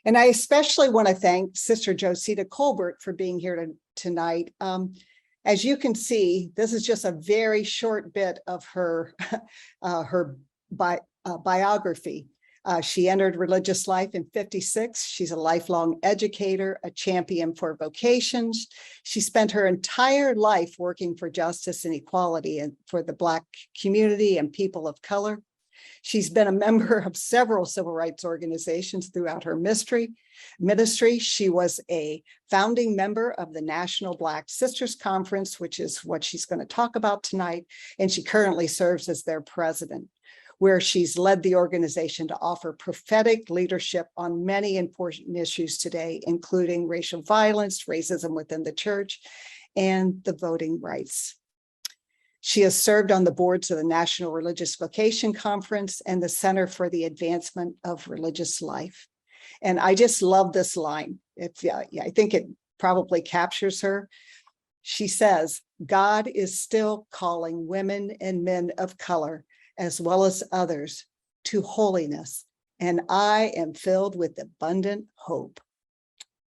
And I especially want to thank Sister Josita Colbert for being here tonight. As you can see, this is just a very short bit of her, biography. She entered religious life in 1956. She's a lifelong educator, a champion for vocations. She spent her entire life working for justice and equality and for the Black community and people of color. She's been a member of several civil rights organizations throughout her ministry. She was a founding member of the National Black Sisters Conference, which is what she's going to talk about tonight, and she currently serves as their president, where she's led the organization to offer prophetic leadership on many important issues today, including racial violence, racism within the church, and the voting rights. She has served on the boards of the National Religious Vocation Conference and the Center for the Advancement of Religious Life. And I just love this line. I think it probably captures her. She says, "God is still calling women and men of color, as well as others, to holiness, and I am filled with abundant hope."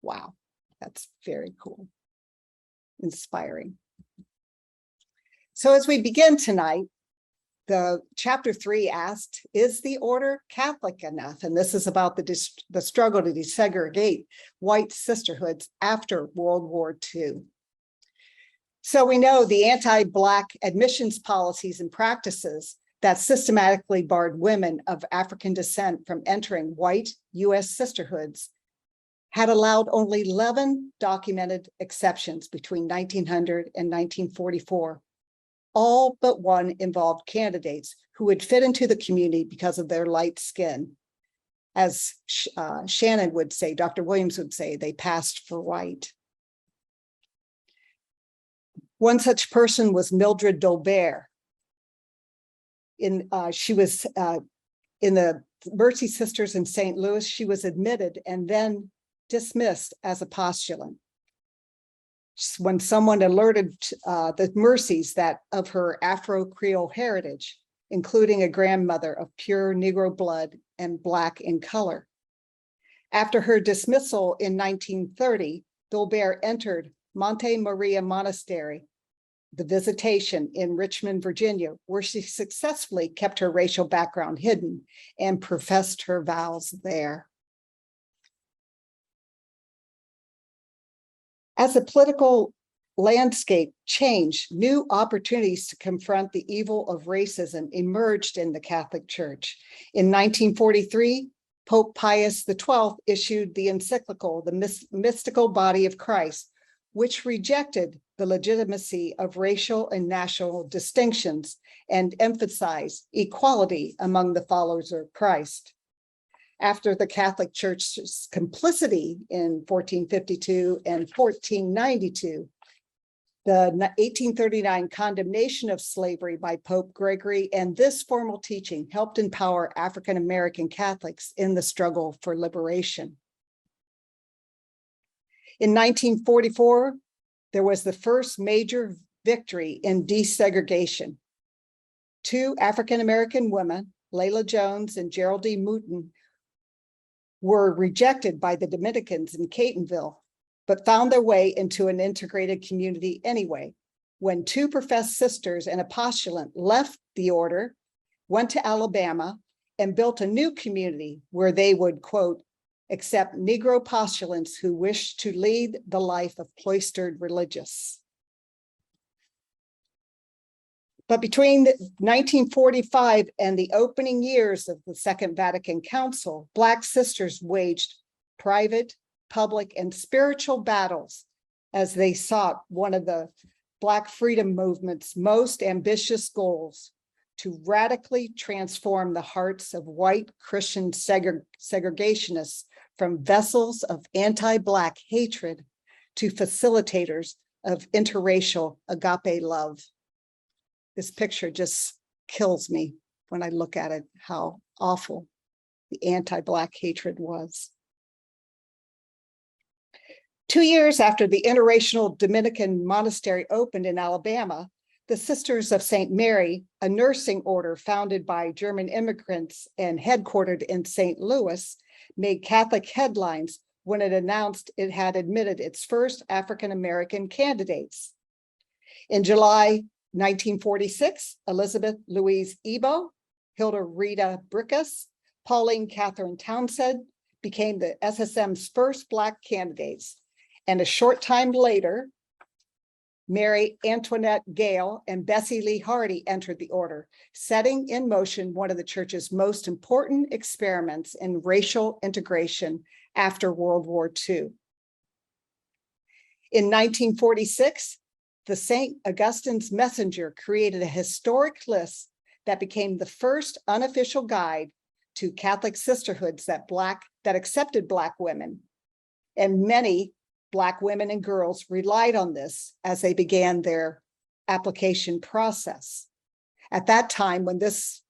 Wow, that's very cool, inspiring. So as we begin tonight, the chapter 3 asked, is the order Catholic enough? And this is about the struggle to desegregate white sisterhoods after World War II. So we know the anti-Black admissions policies and practices that systematically barred women of African descent from entering white US sisterhoods had allowed only 11 documented exceptions between 1900 and 1944. All but one involved candidates who would fit into the community because of their light skin. As Shannen would say, Dr. Williams would say, they passed for white. One such person was Mildred Dolbear. She was in the Mercy Sisters in St. Louis. She was admitted and then dismissed as a postulant. When someone alerted the Mercies that of her Afro-Creole heritage, including a grandmother of pure Negro blood and Black in color. After her dismissal in 1930, Dolbear entered Monte Maria Monastery, the Visitation in Richmond, Virginia, where she successfully kept her racial background hidden and professed her vows there. As the political landscape changed, new opportunities to confront the evil of racism emerged in the Catholic Church. In 1943, Pope Pius XII issued the encyclical, The Mystical Body of Christ, which rejected the legitimacy of racial and national distinctions and emphasized equality among the followers of Christ. After the Catholic Church's complicity in 1452 and 1492, the 1839 condemnation of slavery by Pope Gregory and this formal teaching helped empower African-American Catholics in the struggle for liberation. In 1944, there was the first major victory in desegregation. Two African-American women, Layla Jones and Geraldine Mouton, were rejected by the Dominicans in Catonville, but found their way into an integrated community anyway. When two professed sisters and a postulant left the order, went to Alabama, and built a new community where they would, quote, accept Negro postulants who wished to lead the life of cloistered religious. But between 1945 and the opening years of the Second Vatican Council, Black sisters waged private, public, and spiritual battles as they sought one of the Black freedom movement's most ambitious goals, to radically transform the hearts of white Christian segregationists from vessels of anti-Black hatred to facilitators of interracial agape love. This picture just kills me when I look at it, how awful the anti-Black hatred was. 2 years after the interracial Dominican monastery opened in Alabama, the Sisters of St. Mary, a nursing order founded by German immigrants and headquartered in St. Louis, made Catholic headlines when it announced it had admitted its first African-American candidates. In July 1946, Elizabeth Louise Ebo, Hilda Rita Brickus, Pauline Catherine Townsend became the SSM's first Black candidates. And a short time later, Mary Antoinette Gale and Bessie Lee Hardy entered the order, setting in motion one of the church's most important experiments in racial integration after World War II. In 1946, the St. Augustine's Messenger created a historic list that became the first unofficial guide to Catholic sisterhoods that accepted Black women. And many Black women and girls relied on this as they began their application process. At that time, when this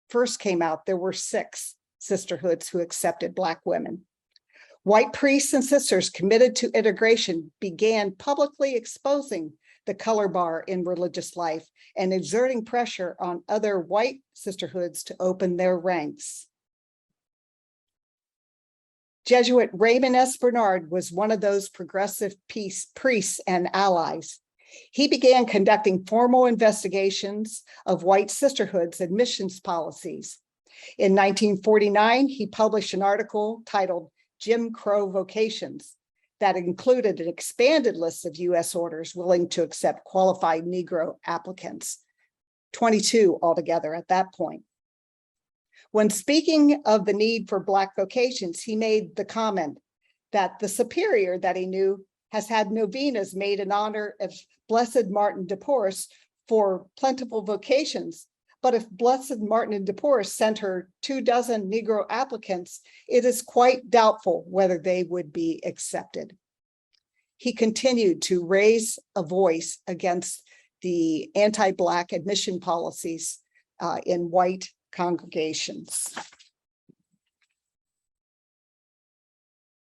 first came out, there were 6 sisterhoods who accepted Black women. White priests and sisters committed to integration began publicly exposing the color bar in religious life and exerting pressure on other white sisterhoods to open their ranks. Jesuit Raymond S. Bernard was one of those progressive priests and allies. He began conducting formal investigations of white sisterhoods' admissions policies. In 1949, he published an article titled Jim Crow Vocations that included an expanded list of U.S. orders willing to accept qualified Negro applicants, 22 altogether at that point. When speaking of the need for Black vocations, he made the comment that the superior that he knew has had novenas made in honor of Blessed Martin de Porres for plentiful vocations. But if Blessed Martin de Porres sent her 24 Negro applicants, it is quite doubtful whether they would be accepted. He continued to raise a voice against the anti-Black admission policies in white congregations.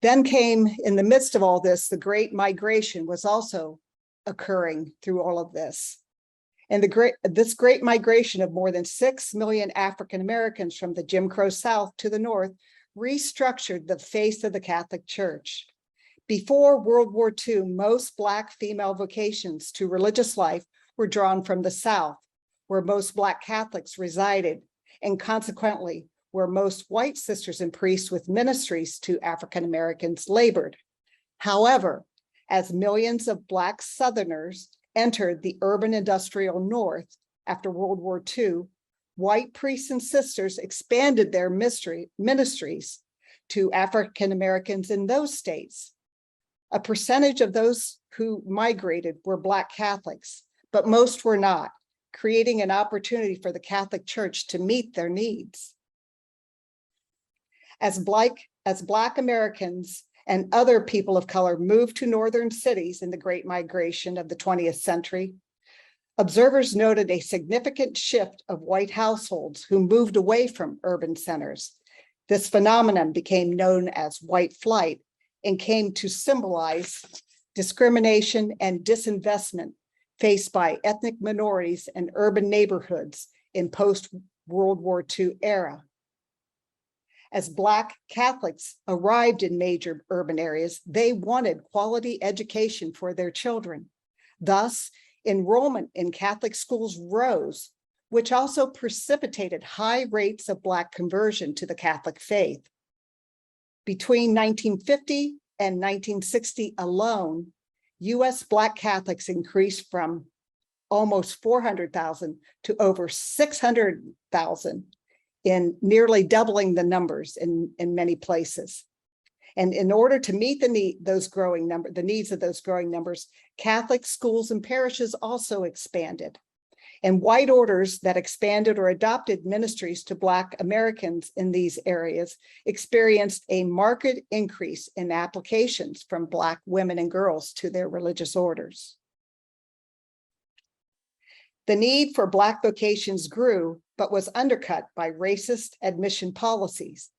Then came, in the midst of all this, the Great Migration was also occurring through all of this. And this great migration of more than 6 million African Americans from the Jim Crow South to the North restructured the face of the Catholic Church. Before World War II, most Black female vocations to religious life were drawn from the South, where most Black Catholics resided, and consequently, where most white sisters and priests with ministries to African Americans labored. However, as millions of Black Southerners entered the urban industrial North after World War II, white priests and sisters expanded their ministries to African Americans in those states. A percentage of those who migrated were Black Catholics, but most were not, creating an opportunity for the Catholic Church to meet their needs. As Black Americans and other people of color moved to northern cities in the Great Migration of the 20th century, observers noted a significant shift of white households who moved away from urban centers. This phenomenon became known as white flight and came to symbolize discrimination and disinvestment faced by ethnic minorities and urban neighborhoods in post-World War II era. As Black Catholics arrived in major urban areas, they wanted quality education for their children. Thus, enrollment in Catholic schools rose, which also precipitated high rates of Black conversion to the Catholic faith. Between 1950 and 1960 alone, U.S. Black Catholics increased from almost 400,000 to over 600,000, in nearly doubling the numbers in many places. And in order to meet the needs of those growing numbers, Catholic schools and parishes also expanded. And white orders that expanded or adopted ministries to Black Americans in these areas experienced a marked increase in applications from Black women and girls to their religious orders. The need for Black vocations grew, but was undercut by racist admission policies.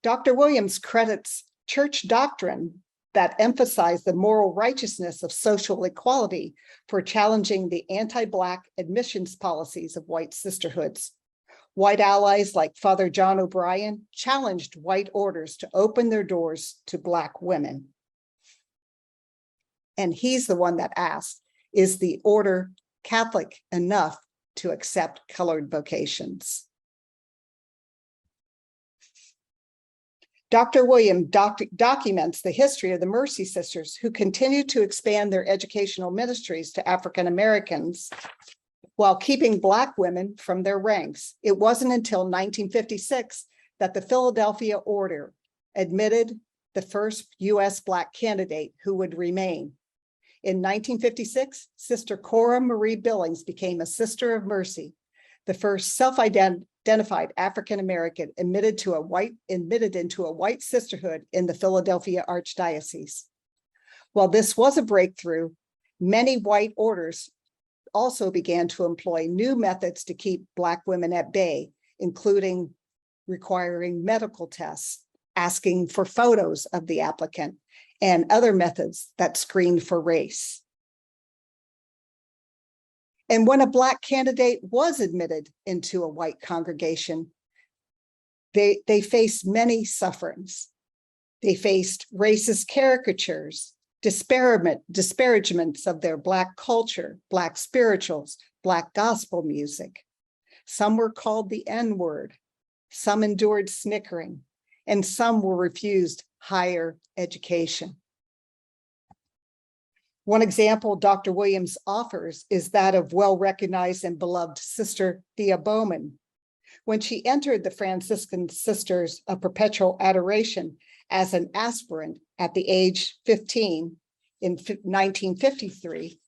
Dr. Williams credits church doctrine that emphasized the moral righteousness of social equality for challenging the anti-Black admissions policies of white sisterhoods. White allies like Father John O'Brien challenged white orders to open their doors to Black women. And he's the one that asked, is the order Catholic enough to accept colored vocations? Dr. William documents the history of the Mercy Sisters, who continued to expand their educational ministries to African Americans while keeping Black women from their ranks. It wasn't until 1956 that the Philadelphia Order admitted the first U.S. Black candidate who would remain. In 1956, Sister Cora Marie Billings became a Sister of Mercy, the first self-identified African-American admitted into a white sisterhood in the Philadelphia Archdiocese. While this was a breakthrough, many white orders also began to employ new methods to keep Black women at bay, including requiring medical tests, asking for photos of the applicant, and other methods that screened for race. And when a Black candidate was admitted into a white congregation, they faced many sufferings. They faced racist caricatures, disparagements of their Black culture, Black spirituals, Black gospel music. Some were called the N-word, some endured snickering, and some were refused higher education. One example Dr. Williams offers is that of well-recognized and beloved Sister Thea Bowman. When she entered the Franciscan Sisters of Perpetual Adoration as an aspirant at the age 15 in 1953,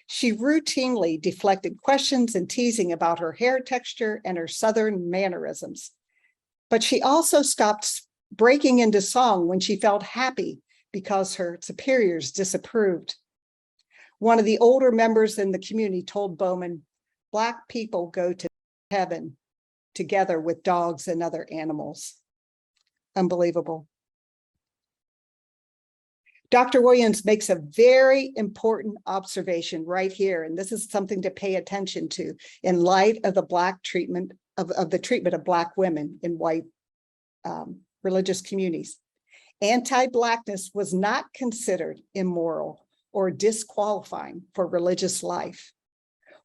she routinely deflected questions and teasing about her hair texture and her Southern mannerisms. But she also stopped breaking into song when she felt happy because her superiors disapproved. One of the older members in the community told Bowman, "Black people go to heaven together with dogs and other animals." Unbelievable. Dr. Williams makes a very important observation right here, and this is something to pay attention to in light of the Black treatment of the treatment of Black women in white religious communities. Anti-Blackness was not considered immoral or disqualifying for religious life.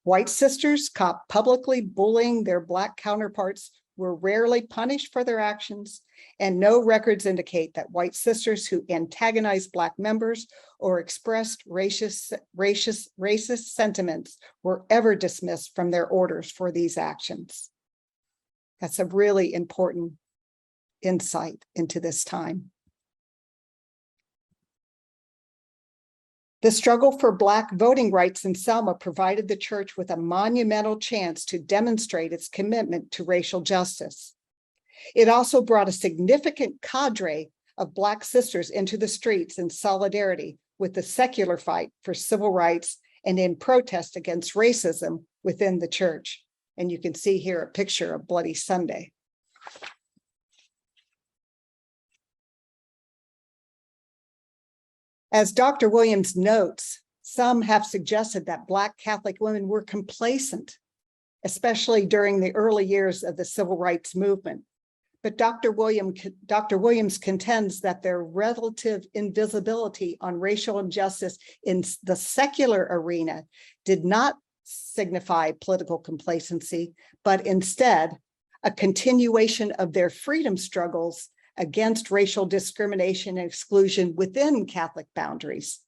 White sisters caught publicly bullying their Black counterparts were rarely punished for their actions, and no records indicate that white sisters who antagonized Black members or expressed racist sentiments were ever dismissed from their orders for these actions. That's a really important insight into this time. The struggle for Black voting rights in Selma provided the church with a monumental chance to demonstrate its commitment to racial justice. It also brought a significant cadre of Black sisters into the streets in solidarity with the secular fight for civil rights and in protest against racism within the church. And you can see here a picture of Bloody Sunday. As Dr. Williams notes, some have suggested that Black Catholic women were complacent, especially during the early years of the civil rights movement. But Dr. Williams contends that their relative invisibility on racial injustice in the secular arena did not signify political complacency, but instead a continuation of their freedom struggles against racial discrimination and exclusion within Catholic boundaries.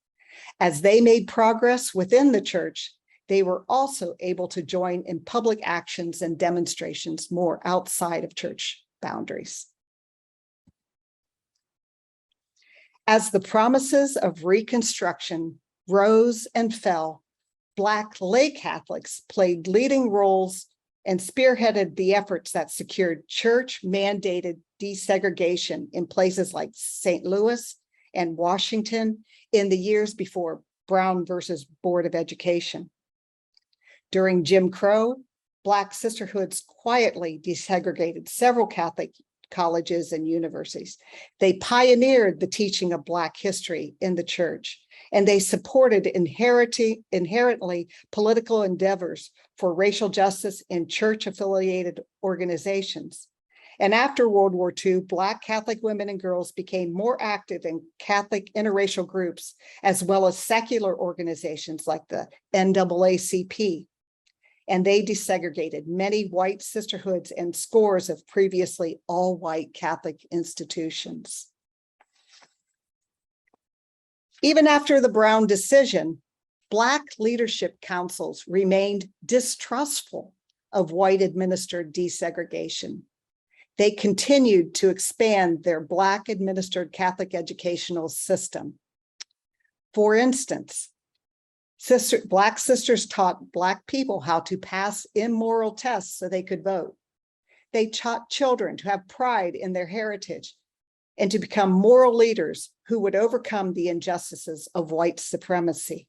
As they made progress within the church, they were also able to join in public actions and demonstrations more outside of church boundaries. As the promises of Reconstruction rose and fell, Black lay Catholics played leading roles and spearheaded the efforts that secured church-mandated desegregation in places like St. Louis and Washington in the years before Brown versus Board of Education. During Jim Crow, Black sisterhoods quietly desegregated several Catholic colleges, and universities. They pioneered the teaching of Black history in the church, and they supported inherently political endeavors for racial justice in church-affiliated organizations. And after World War II, Black Catholic women and girls became more active in Catholic interracial groups, as well as secular organizations like the NAACP. And they desegregated many white sisterhoods and scores of previously all-white Catholic institutions. Even after the Brown decision, Black leadership councils remained distrustful of white-administered desegregation. They continued to expand their Black administered Catholic educational system. For instance, Black sisters taught Black people how to pass immoral tests so they could vote. They taught children to have pride in their heritage and to become moral leaders who would overcome the injustices of white supremacy.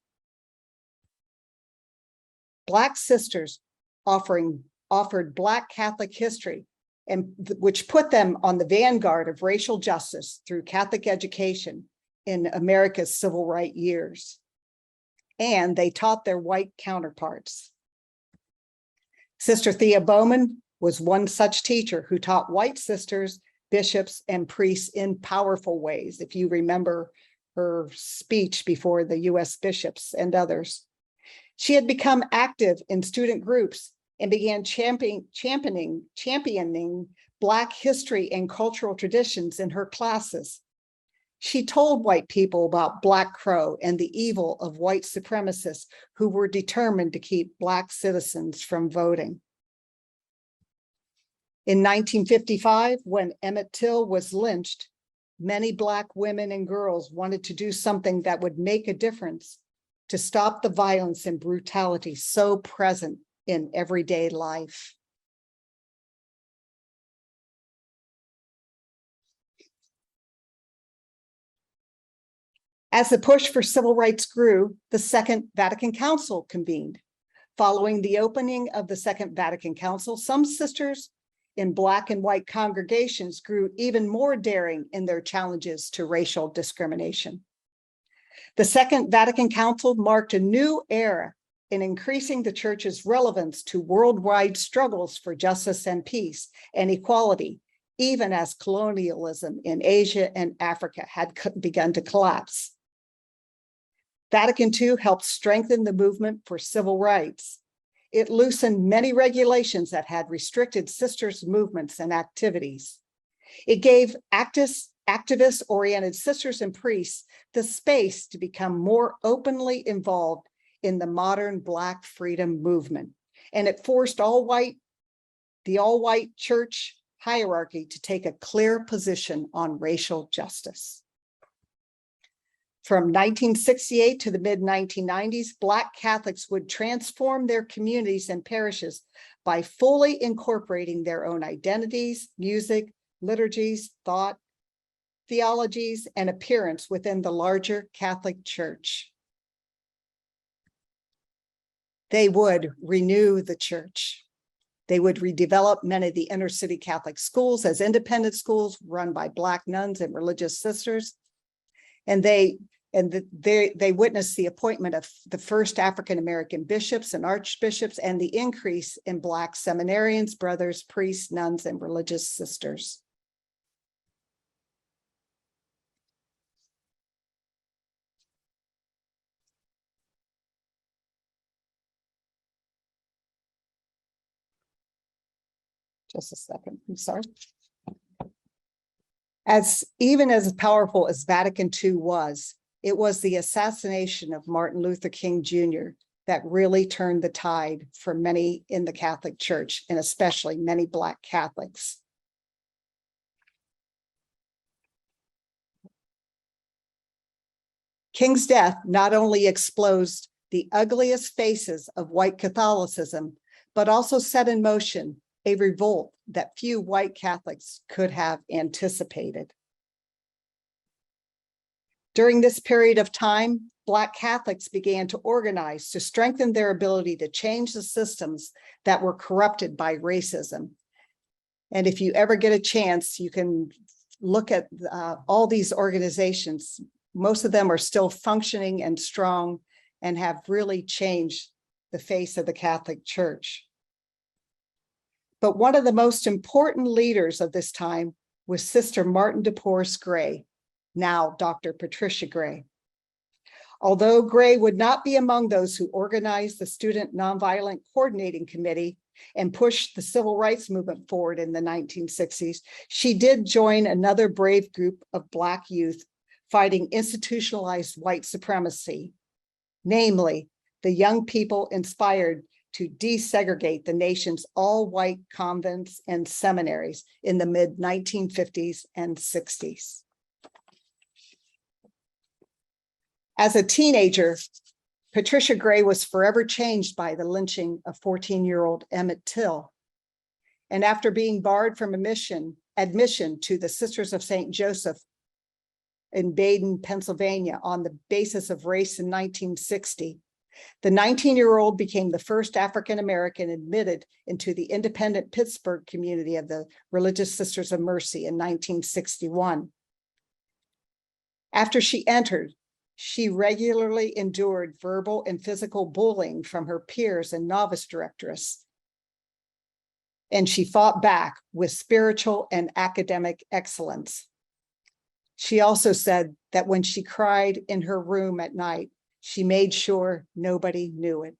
Black sisters offered Black Catholic history, and which put them on the vanguard of racial justice through Catholic education in America's civil rights years. And they taught their white counterparts. Sister Thea Bowman was one such teacher who taught white sisters, bishops, and priests in powerful ways, if you remember her speech before the US bishops and others. She had become active in student groups and began championing Black history and cultural traditions in her classes. She told white people about Black Crow and the evil of white supremacists who were determined to keep Black citizens from voting. In 1955, when Emmett Till was lynched, many Black women and girls wanted to do something that would make a difference to stop the violence and brutality so present in everyday life. As the push for civil rights grew, the Second Vatican Council convened. Following the opening of the Second Vatican Council, some sisters in Black and white congregations grew even more daring in their challenges to racial discrimination. The Second Vatican Council marked a new era in increasing the church's relevance to worldwide struggles for justice and peace and equality, even as colonialism in Asia and Africa had begun to collapse. Vatican II helped strengthen the movement for civil rights. It loosened many regulations that had restricted sisters' movements and activities. It gave activist-oriented sisters and priests the space to become more openly involved in the modern Black freedom movement. And it forced the all-white church hierarchy to take a clear position on racial justice. From 1968 to the mid-1990s, Black Catholics would transform their communities and parishes by fully incorporating their own identities, music, liturgies, thought, theologies, and appearance within the larger Catholic Church. They would renew the church. They would redevelop many of the inner city Catholic schools as independent schools run by Black nuns and religious sisters. And they witnessed the appointment of the first African-American bishops and archbishops and the increase in Black seminarians, brothers, priests, nuns, and religious sisters. Just a second, I'm sorry. Even as powerful as Vatican II was, it was the assassination of Martin Luther King Jr. that really turned the tide for many in the Catholic Church, and especially many Black Catholics. King's death not only exposed the ugliest faces of white Catholicism, but also set in motion a revolt that few white Catholics could have anticipated. During this period of time, Black Catholics began to organize to strengthen their ability to change the systems that were corrupted by racism. And if you ever get a chance, you can look at all these organizations. Most of them are still functioning and strong and have really changed the face of the Catholic Church. But one of the most important leaders of this time was Sister Martin de Porres Gray, now Dr. Patricia Gray. Although Gray would not be among those who organized the Student Nonviolent Coordinating Committee and pushed the civil rights movement forward in the 1960s, she did join another brave group of Black youth fighting institutionalized white supremacy, namely the young people inspired to desegregate the nation's all-white convents and seminaries in the mid-1950s and 60s. As a teenager, Patricia Gray was forever changed by the lynching of 14-year-old Emmett Till. And after being barred from admission to the Sisters of St. Joseph in Baden, Pennsylvania, on the basis of race in 1960, the 19-year-old became the first African-American admitted into the independent Pittsburgh community of the Religious Sisters of Mercy in 1961. After she entered, she regularly endured verbal and physical bullying from her peers and novice directress, and she fought back with spiritual and academic excellence. She also said that when she cried in her room at night, she made sure nobody knew it.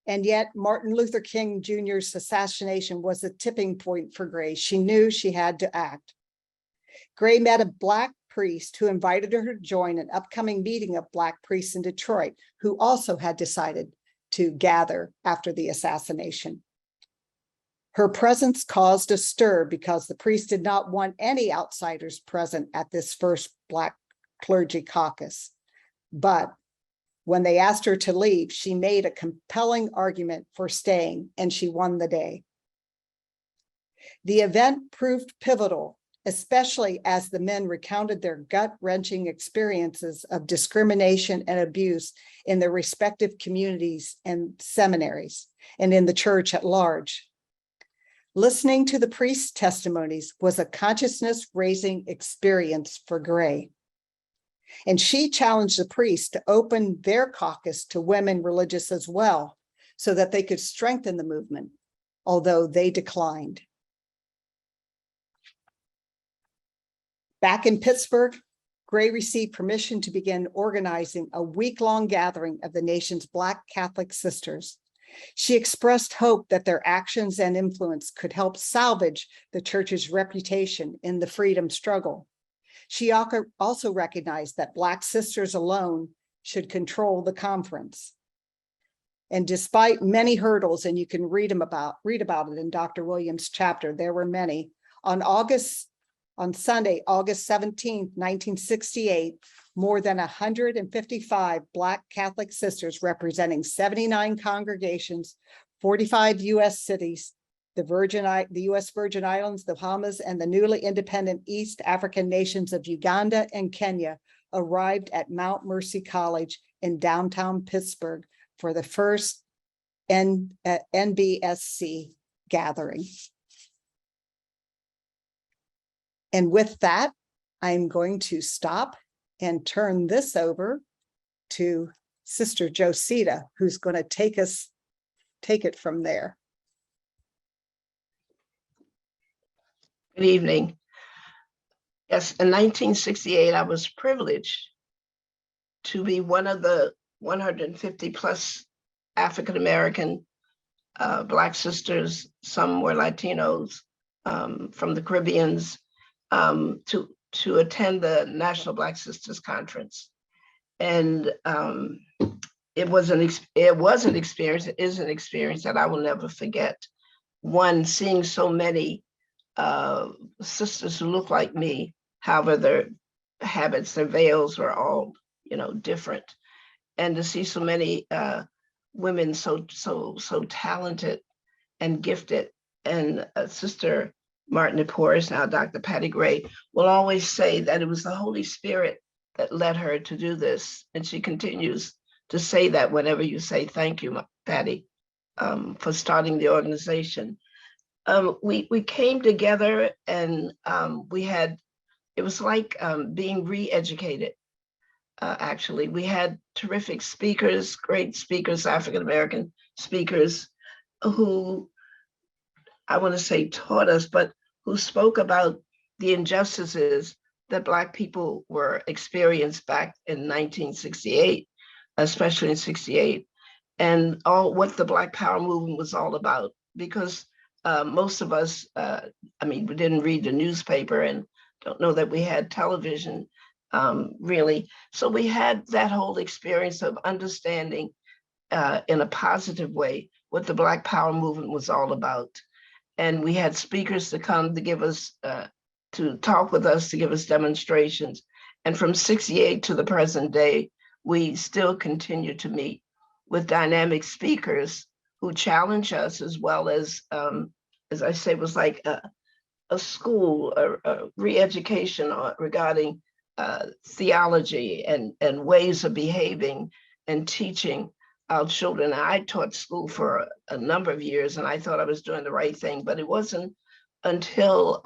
And yet Martin Luther King Jr.'s assassination was a tipping point for Gray. She knew she had to act. Gray met a Black priest who invited her to join an upcoming meeting of Black priests in Detroit, who also had decided to gather after the assassination. Her presence caused a stir because the priest did not want any outsiders present at this first Black clergy caucus. But when they asked her to leave, she made a compelling argument for staying, and she won the day. The event proved pivotal, especially as the men recounted their gut-wrenching experiences of discrimination and abuse in their respective communities and seminaries, and in the church at large. Listening to the priest's testimonies was a consciousness-raising experience for Gray. And she challenged the priests to open their caucus to women religious as well, so that they could strengthen the movement, although they declined. Back in Pittsburgh, Gray received permission to begin organizing a week-long gathering of the nation's Black Catholic sisters. She expressed hope that their actions and influence could help salvage the church's reputation in the freedom struggle. She also recognized that Black sisters alone should control the conference. And despite many hurdles, and you can read about it in Dr. Williams' chapter, there were many. On Sunday, August 17, 1968, more than 155 Black Catholic sisters representing 79 congregations, 45 U.S. cities, the U.S. Virgin Islands, the Bahamas, and the newly independent East African nations of Uganda and Kenya arrived at Mount Mercy College in downtown Pittsburgh for the first NBSC gathering. And with that, I'm going to stop and turn this over to Sister Josita, who's going to take it from there. Good evening. Yes, in 1968, I was privileged to be one of the 150 plus African-American Black sisters, some were Latinos from the Caribbeans, to attend the National Black Sisters Conference. And it was an experience, it is an experience that I will never forget. One, seeing so many sisters who look like me, however their habits, their veils were all, different. And to see so many women so talented and gifted. And Sister Martin de Porres, now Dr. Patty Gray, will always say that it was the Holy Spirit that led her to do this. And she continues to say that whenever you say, thank you, Patty, for starting the organization. We came together and it was like being re-educated. Actually, we had terrific speakers, great speakers, African-American speakers who, I want to say taught us, but who spoke about the injustices that Black people were experienced back in 1968, especially in 68, and all what the Black Power movement was all about. Because most of us, we didn't read the newspaper and don't know that we had television, really. So we had that whole experience of understanding in a positive way what the Black Power movement was all about. And we had speakers to come to give us, to talk with us, to give us demonstrations. And from 68 to the present day, we still continue to meet with dynamic speakers who challenge us, as well as I say, was like a school, a re-education regarding theology and ways of behaving and teaching our children. I taught school for a number of years, and I thought I was doing the right thing, but it wasn't until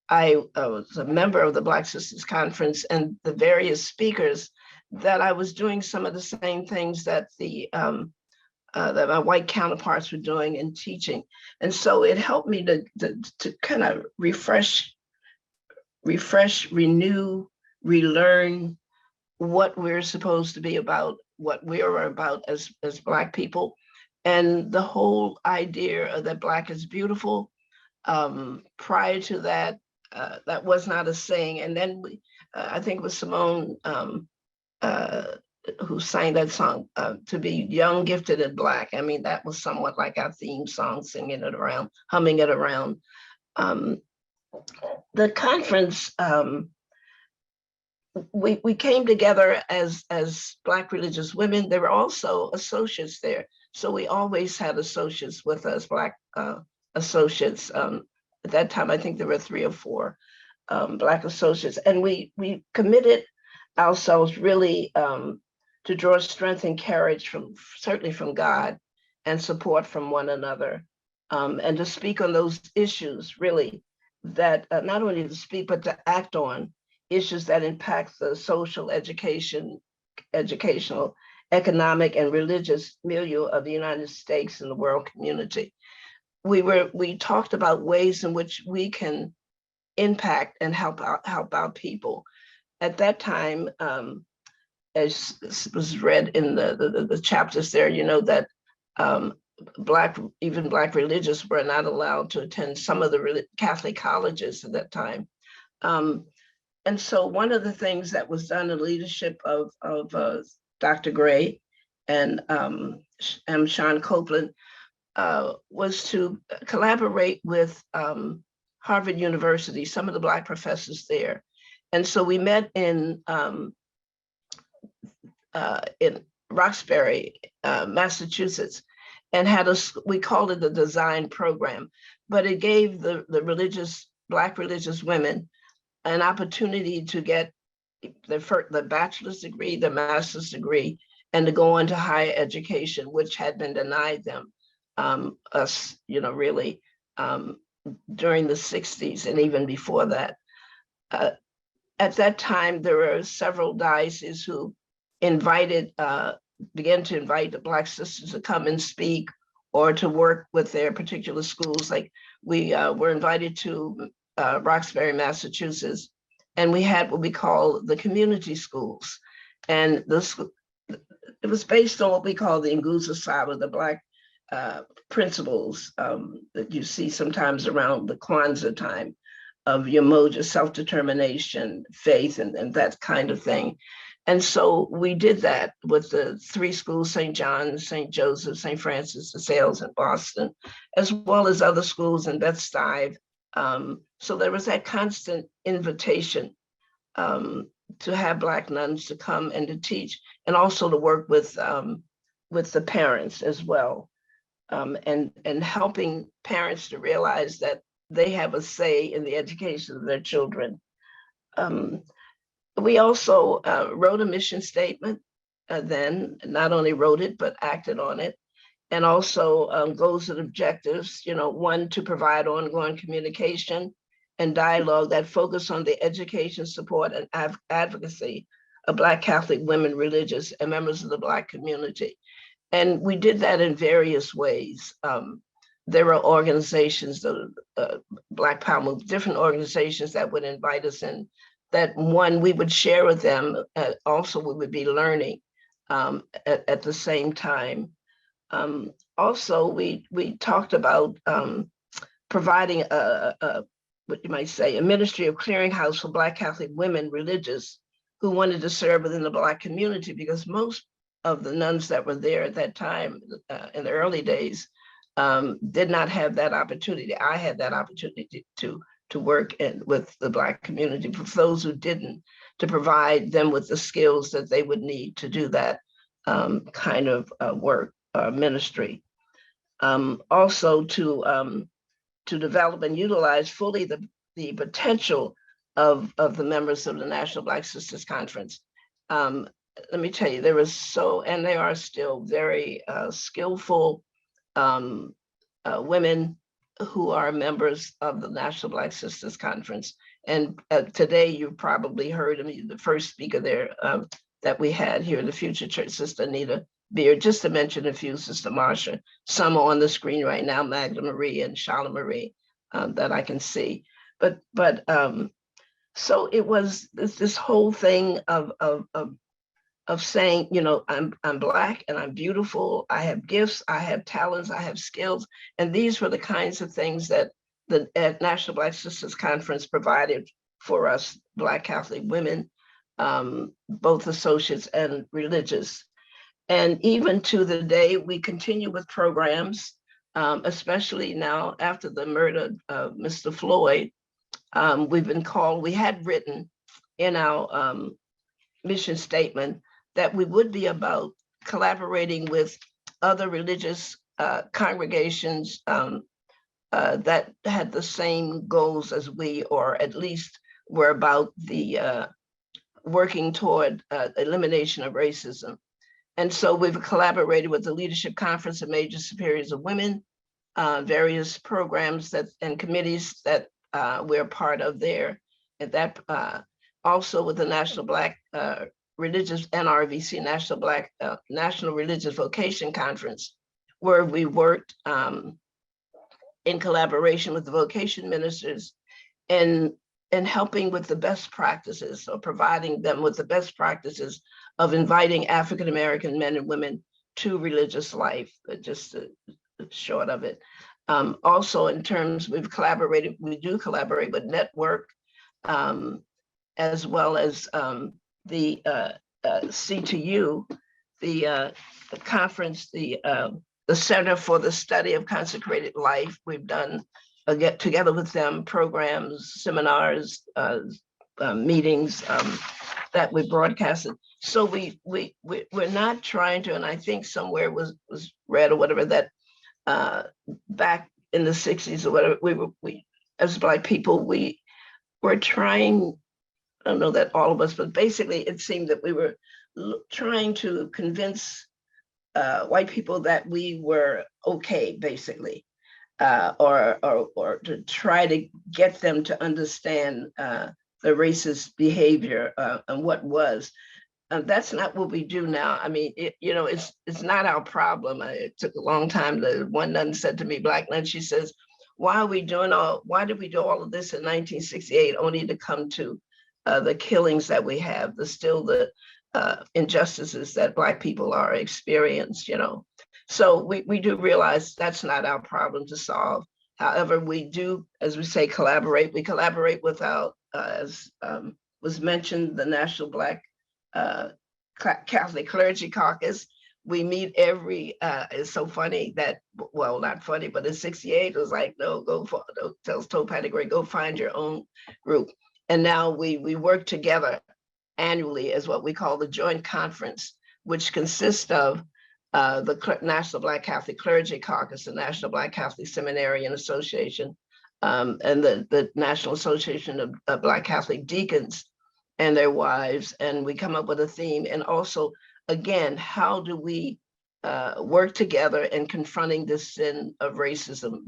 I was a member of the Black Sisters Conference and the various speakers that I was doing some of the same things that that my white counterparts were doing and teaching. And so it helped me to kind of refresh, renew, relearn what we're supposed to be about, what we are about as Black people. And the whole idea that Black is beautiful, prior to that, that was not a saying. And then I think it was Simone who sang that song, to be young, gifted, and Black. I mean, that was somewhat like our theme song, singing it around, humming it around. The conference, we came together as Black religious women. There were also associates there. So we always had associates with us, Black associates. At that time, I think there were 3 or 4 Black associates. And we committed ourselves really to draw strength and courage certainly from God, and support from one another, and to speak on those issues, really, that not only to speak, but to act on issues that impact the social, educational, economic, and religious milieu of the United States and the world community. We talked about ways in which we can impact and help out people. At that time, as was read in the chapters there, you know, that even Black religious were not allowed to attend some of the Catholic colleges at that time. And so one of the things that was done in leadership of Dr. Gray and Sean Copeland was to collaborate with Harvard University, some of the Black professors there. And so we met in Roxbury, Massachusetts, and we called it the design program, but it gave the Black religious women an opportunity to get the bachelor's degree, the master's degree, and to go on to higher education, which had been denied them, really during the 60s and even before that. At that time, there were several dioceses who began to invite the Black sisters to come and speak or to work with their particular schools. Like we were invited to Roxbury, Massachusetts, and we had what we call the community schools. And it was based on what we call the Nguzo Saba, the Black principles that you see sometimes around the Kwanzaa time of Umoja, self-determination, faith, and that kind of thing. And so we did that with the 3 schools, St. John's, St. Joseph, St. Francis de Sales in Boston, as well as other schools in Bed-Stuy. So there was that constant invitation to have Black nuns to come and to teach, and also to work with the parents as well, and helping parents to realize that they have a say in the education of their children. We also wrote a mission statement, then not only wrote it, but acted on it. and also goals and objectives, one, to provide ongoing communication and dialogue that focus on the education, support, and advocacy of Black Catholic women, religious, and members of the Black community. And we did that in various ways. There were organizations, the Black Power Movement, different organizations that would invite us in, that one, we would share with them. Also, we would be learning at the same time. Also, we talked about providing what you might say, a ministry of clearinghouse for Black Catholic women religious who wanted to serve within the Black community, because most of the nuns that were there at that time in the early days did not have that opportunity. I had that opportunity to work with the Black community. For those who didn't, to provide them with the skills that they would need to do that kind of work, ministry. Also to develop and utilize fully the potential of the members of the National Black Sisters Conference. Let me tell you, there was and they are still very skillful women who are members of the National Black Sisters Conference. And today you probably heard the first speaker there that we had here in the FutureChurch, Sister Anita Beard, just to mention a few, Sister Marsha. Some are on the screen right now, Magda Marie and Shannen Marie, that I can see. But so it was this whole thing of saying, I'm Black and I'm beautiful, I have gifts, I have talents, I have skills. And these were the kinds of things that the National Black Sisters Conference provided for us Black Catholic women, both associates and religious. And even to the day, we continue with programs, especially now after the murder of Mr. Floyd. We had written in our mission statement that we would be about collaborating with other religious congregations that had the same goals as we, or at least were about the working toward elimination of racism. And so we've collaborated with the Leadership Conference of Major Superiors of Women, various programs and committees that we're part of there. And that also with the National Black Religious, NRVC, National Religious Vocation Conference, where we worked in collaboration with the vocation ministers and helping with the best practices, or providing them with the best practices of inviting African-American men and women to religious life, just short of it. Also, in terms, we do collaborate with Network, as well as the C2U, the conference, the Center for the Study of Consecrated Life. We've done, together with them, programs, seminars, meetings that we broadcasted. So we're not trying to, and I think somewhere was read or whatever, that back in the 60s or whatever, we as Black people, we were trying, I don't know that all of us, but basically it seemed that we were trying to convince white people that we were okay, basically, or to try to get them to understand the racist behavior and what was. That's not what we do now. I mean, it's not our problem. It took a long time. One nun said to me, Black nun, she says, why did we do all of this in 1968 only to come to the killings that we have, the injustices that Black people are experiencing, So we do realize that's not our problem to solve. However, we do, as we say, collaborate. We collaborate with our, as was mentioned, the National Black Catholic Clergy Caucus. We meet every, it's so funny that, well, not funny, but in 68, it was like, no, tells Topanic, go find your own group. And now we work together annually as what we call the Joint Conference, which consists of the National Black Catholic Clergy Caucus, the National Black Catholic Seminarian Association, and the National Association of Black Catholic Deacons and their wives. And we come up with a theme. And also, again, how do we work together in confronting this sin of racism.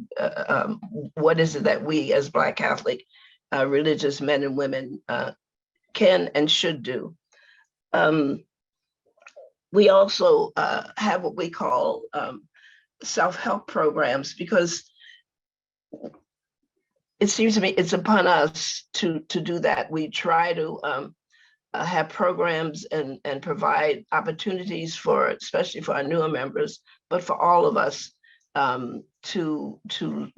What is it that we as Black Catholic religious men and women can and should do? We also have what we call self-help programs, because it seems to me it's upon us to do that. We try to have programs and provide opportunities for, especially for our newer members, but for all of us to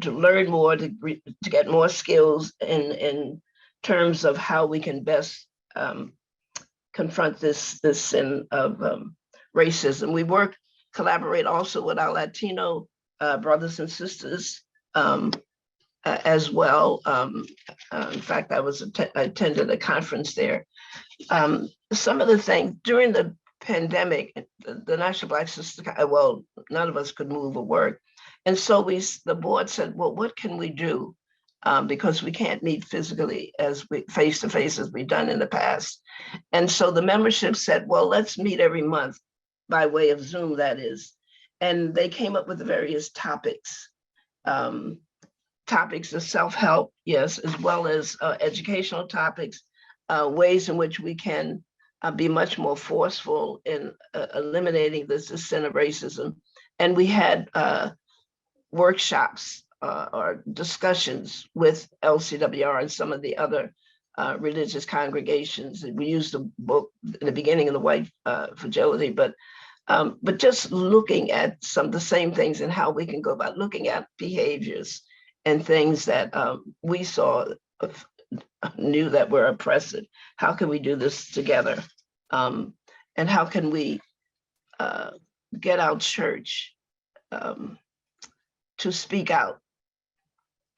learn more, to get more skills in terms of how we can best confront this sin of racism. We collaborate also with our Latino brothers and sisters as well. In fact, I attended a conference there. Some of the things during the pandemic, the National Black Sisters, well, none of us could move or work. And so the board said, well, what can we do? Because we can't meet physically face to face as we've done in the past. And so the membership said, well, let's meet every month by way of Zoom, that is. And they came up with the various topics. Topics of self-help, yes, as well as educational topics, ways in which we can be much more forceful in eliminating this sin of racism. And we had workshops or discussions with LCWR and some of the other religious congregations. We used the book in the beginning of the White Fragility, but just looking at some of the same things and how we can go about looking at behaviors and things that we saw, knew that were oppressive. How can we do this together? And how can we get our church to speak out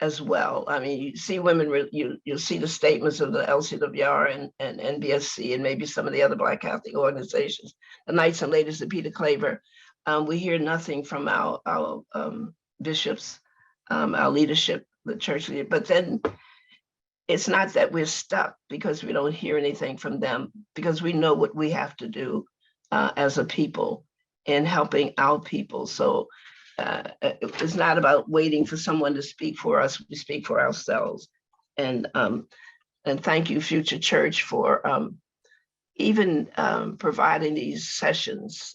as well? I mean, you see women, you'll see the statements of the LCWR and NBSC and maybe some of the other Black Catholic organizations, the Knights and Ladies of Peter Claver. We hear nothing from our bishops, our leadership, the church leader, but then it's not that we're stuck because we don't hear anything from them, because we know what we have to do as a people in helping our people. So it's not about waiting for someone to speak for us, we speak for ourselves. And thank you, FutureChurch, for even providing these sessions.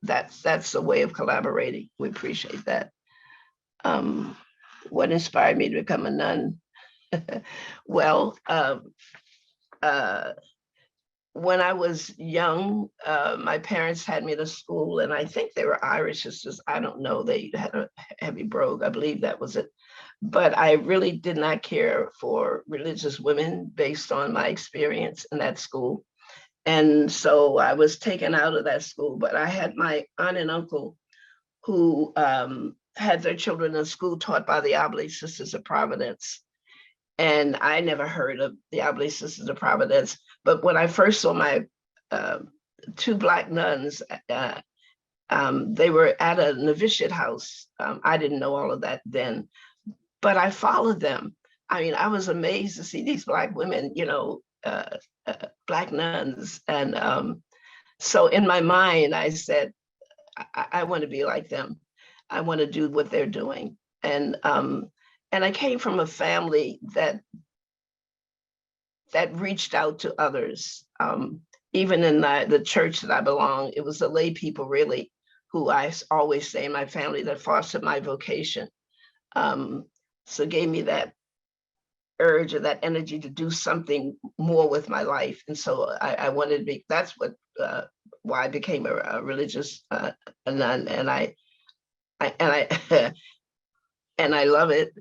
That's a way of collaborating. We appreciate that. What inspired me to become a nun? Well, when I was young, my parents had me to school, and I think they were Irish sisters. I don't know, they had a heavy brogue, I believe that was it. But I really did not care for religious women based on my experience in that school. And so I was taken out of that school, but I had my aunt and uncle who had their children in school taught by the Oblate Sisters of Providence. And I never heard of the Oblate Sisters of Providence. But when I first saw my two Black nuns, they were at a novitiate house. I didn't know all of that then, but I followed them. I mean, I was amazed to see these Black women, Black nuns. And so in my mind, I said, I want to be like them. I want to do what they're doing. And I came from a family that reached out to others. Even in the church that I belong, it was the lay people really who I always say in my family that fostered my vocation. So gave me that urge or that energy to do something more with my life. And so I wanted to be, that's what why I became a religious nun. And I and I love it,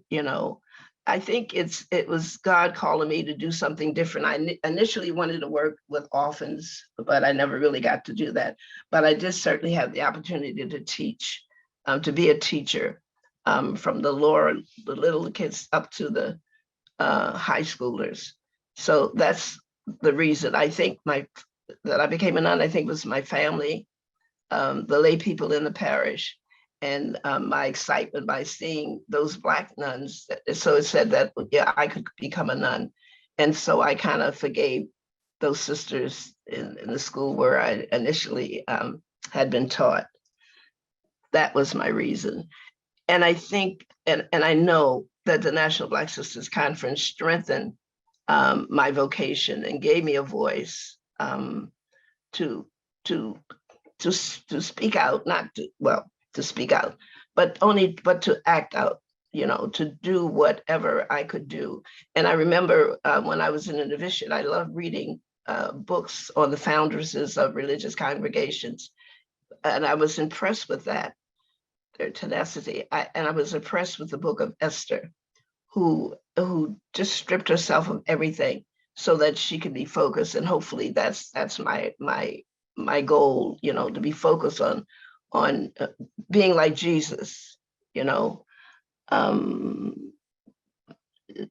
I think it was God calling me to do something different. I initially wanted to work with orphans, but I never really got to do that. But I did certainly have the opportunity to teach, to be a teacher, from the little kids up to the high schoolers. So that's the reason I think that I became a nun. I think was my family, the lay people in the parish, and my excitement by seeing those Black nuns. So it said that, yeah, I could become a nun. And so I kind of forgave those sisters in the school where I initially had been taught. that was my reason. And I think, and I know that the National Black Sisters Conference strengthened my vocation and gave me a voice to speak out, not to, well, to speak out, but to act out, you know, to do whatever I could do. And I remember when I was in a novitiate, I loved reading books on the foundresses of religious congregations. And I was impressed with that, their tenacity. And I was impressed with the book of Esther, who just stripped herself of everything so that she could be focused. And hopefully that's my goal, you know, to be focused on being like Jesus, you know.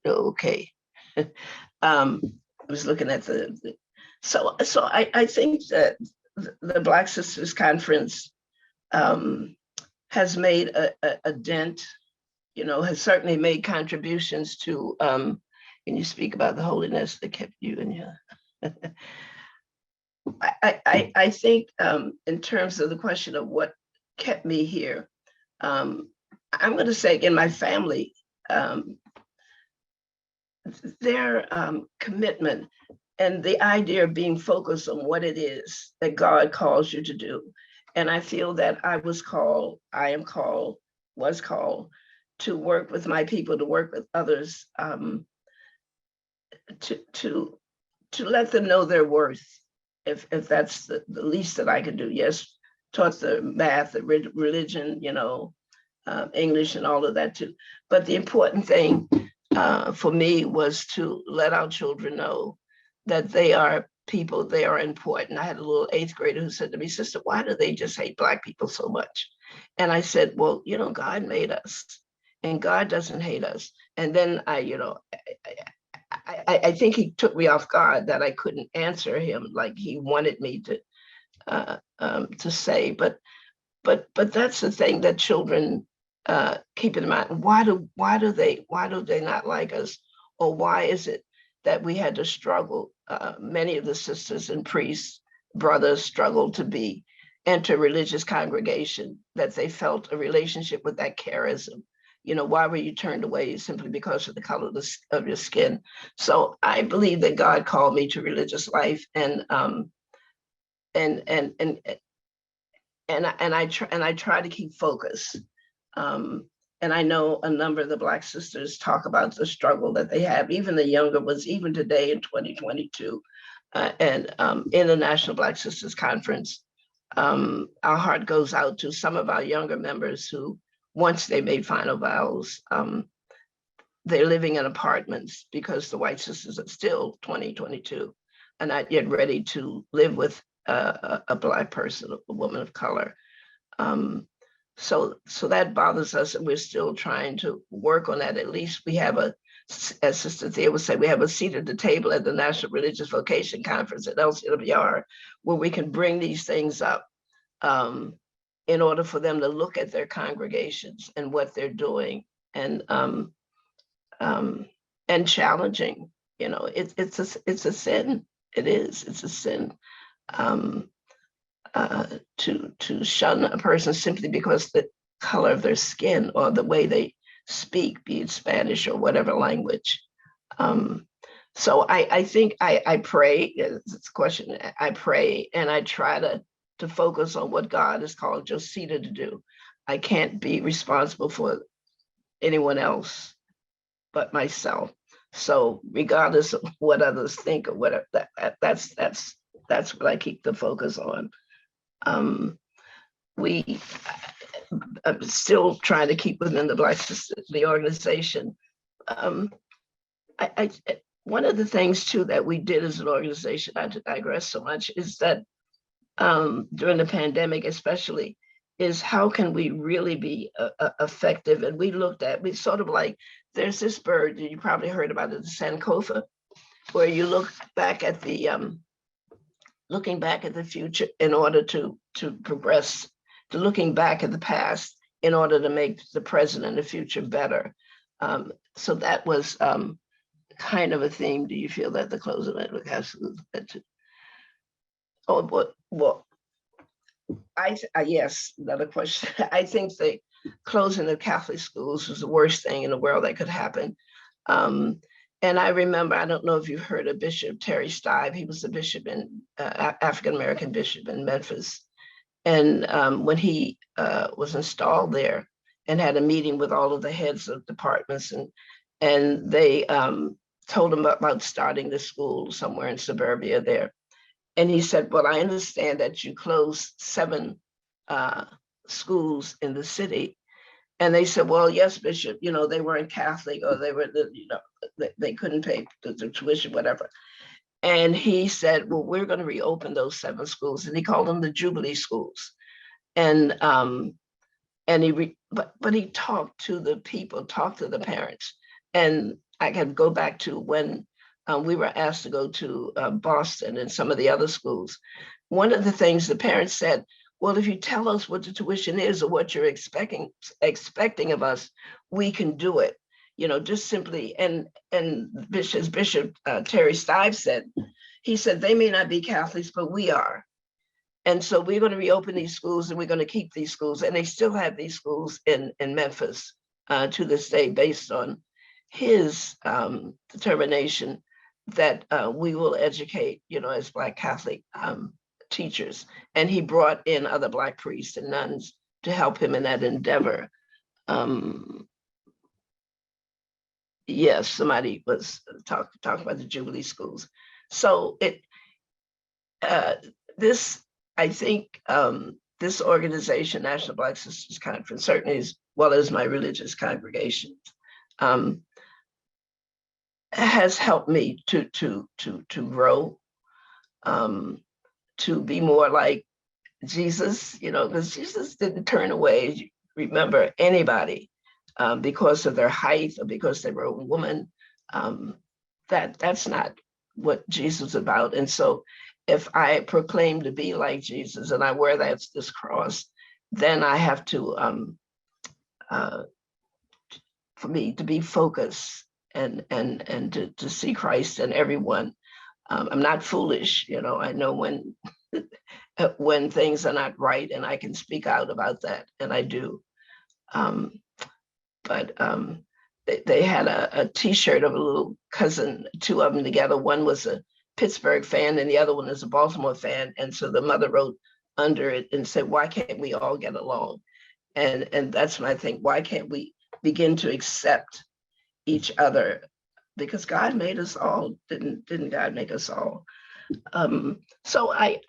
Okay. I was looking at so I think that the Black Sisters Conference has made a dent, you know, has certainly made contributions to, can you speak about the holiness that kept you in your, I think in terms of the question of what kept me here, I'm going to say in my family, their commitment and the idea of being focused on what it is that God calls you to do. And I feel that I was called to work with my people, to work with others, to let them know their worth, if that's the least that I could do. Yes, taught the math, the religion, you know, English and all of that too. But the important thing for me was to let our children know that they are people, they are important. I had a little 8th grader who said to me, "Sister, why do they just hate Black people so much?" And I said, well, you know, God made us and God doesn't hate us. And then I think he took me off guard that I couldn't answer him like he wanted me to say. But that's the thing that children keep in mind. Why do they not like us? Or why is it that we had to struggle? Many of the sisters and priests, brothers struggled to enter religious congregation, that they felt a relationship with that charism. You know, why were you turned away? Simply because of the color of your skin. So I believe that God called me to religious life, and I try to keep focus. And I know a number of the Black sisters talk about the struggle that they have, even the younger ones, even today in 2022. And in the National Black Sisters Conference, our heart goes out to some of our younger members who, once they made final vows, they're living in apartments because the white sisters are still 2022 are not yet ready to live with a Black person, a woman of color. So that bothers us, and we're still trying to work on that. At least we have as Sister Thea would say, we have a seat at the table at the National Religious Vocation Conference at LCWR, where we can bring these things up in order for them to look at their congregations and what they're doing, and challenging. You know, it's a sin. It's a sin. To shun a person simply because the color of their skin or the way they speak, be it Spanish or whatever language. So I think I pray. It's a question. I pray and I try to focus on what God has called Josita to do. I can't be responsible for anyone else but myself. So regardless of what others think or whatever, that's what I keep the focus on. I'm still trying to keep within the Black Sisters, the organization. One of the things too that we did as an organization, not to digress so much, is that during the pandemic especially, is how can we really be effective? And we sort of like, there's this bird that you probably heard about it, the Sankofa, where you look back at the looking back at the future in order to progress, to looking back at the past in order to make the present and the future better. So that was kind of a theme. Do you feel that the close of it has to? Oh, well, Yes, another question. I think the closing of Catholic schools was the worst thing in the world that could happen. And I remember, I don't know if you've heard of Bishop Terry Stive. He was a bishop in African-American bishop in Memphis. And when he was installed there and had a meeting with all of the heads of departments, and they told him about starting the school somewhere in suburbia there. And he said, well, I understand that you closed 7 schools in the city. And they said, well, yes, Bishop, they weren't Catholic, or they were, they couldn't pay the tuition, whatever. And he said, well, we're going to reopen those 7 schools. And he called them the Jubilee schools. And but he talked to the people, talked to the parents. And I can go back to when we were asked to go to Boston and some of the other schools. One of the things the parents said, well, if you tell us what the tuition is or what you're expecting of us, we can do it. Just simply, and Bishop Terry Stive said, he said, they may not be Catholics, but we are. And so we're going to reopen these schools, and we're going to keep these schools. And they still have these schools in Memphis to this day, based on his determination that we will educate, as Black Catholic teachers. And he brought in other Black priests and nuns to help him in that endeavor. Yes, somebody was talking about the Jubilee schools. So I think this organization, National Black Sisters Conference, certainly as well as my religious congregations, has helped me to grow, to be more like Jesus, because Jesus didn't turn away, remember, anybody because of their height or because they were a woman. That's not what Jesus is about. And so if I proclaim to be like Jesus and I wear this cross, then I have to, for me to be focused and to see Christ in everyone. I'm not foolish, I know when things are not right, and I can speak out about that, and I do. But they had a T-shirt of a little cousin, 2 of them together. One was a Pittsburgh fan and the other one is a Baltimore fan. And so the mother wrote under it and said, why can't we all get along? And that's my thing. Why can't we begin to accept each other? Because God made us all. Didn't God make us all? So I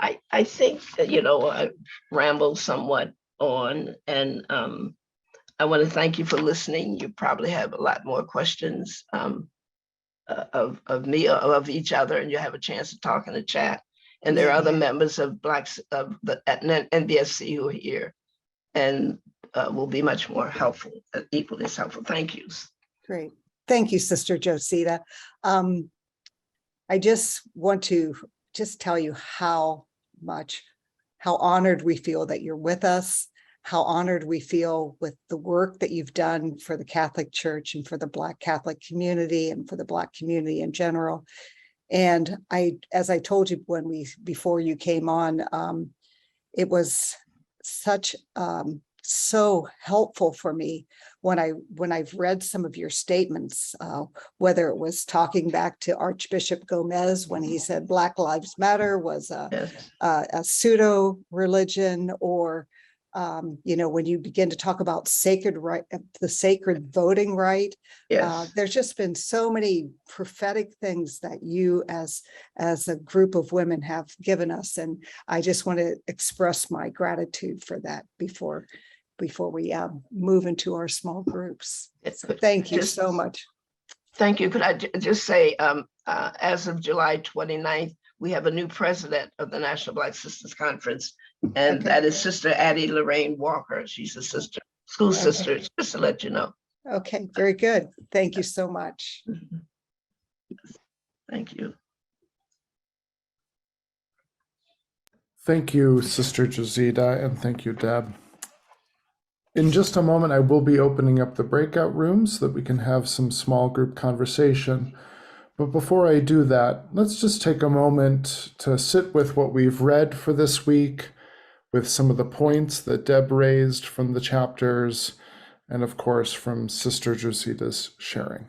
think that, I rambled somewhat on, and I want to thank you for listening. You probably have a lot more questions of me or of each other, and you have a chance to talk in the chat. And there are other members of the NBSC who are here and will be much more helpful, equally as helpful. Thank you. Great. Thank you, Sister Josita. I just want to tell you how honored we feel that you're with us, how honored we feel with the work that you've done for the Catholic Church and for the Black Catholic community and for the Black community in general. And as I told you before you came on, it was so helpful for me when I've read some of your statements, whether it was talking back to Archbishop Gomez when he said Black Lives Matter was a pseudo religion, or when you begin to talk about the sacred voting right. There's just been so many prophetic things that you as a group of women have given us. And I just want to express my gratitude for that before we move into our small groups. So thank you so much. Thank you. Could I just say, as of July 29th, we have a new president of the National Black Sisters Conference, and that is Sister Addie Lorraine Walker. She's a school sister, just to let you know. Okay, very good. Thank you so much. Thank you. Thank you, Sister Josita, and thank you, Deb. In just a moment, I will be opening up the breakout rooms so that we can have some small group conversation. But before I do that, let's just take a moment to sit with what we've read for this week, with some of the points that Deb raised from the chapters, and of course from Sister Josita's sharing.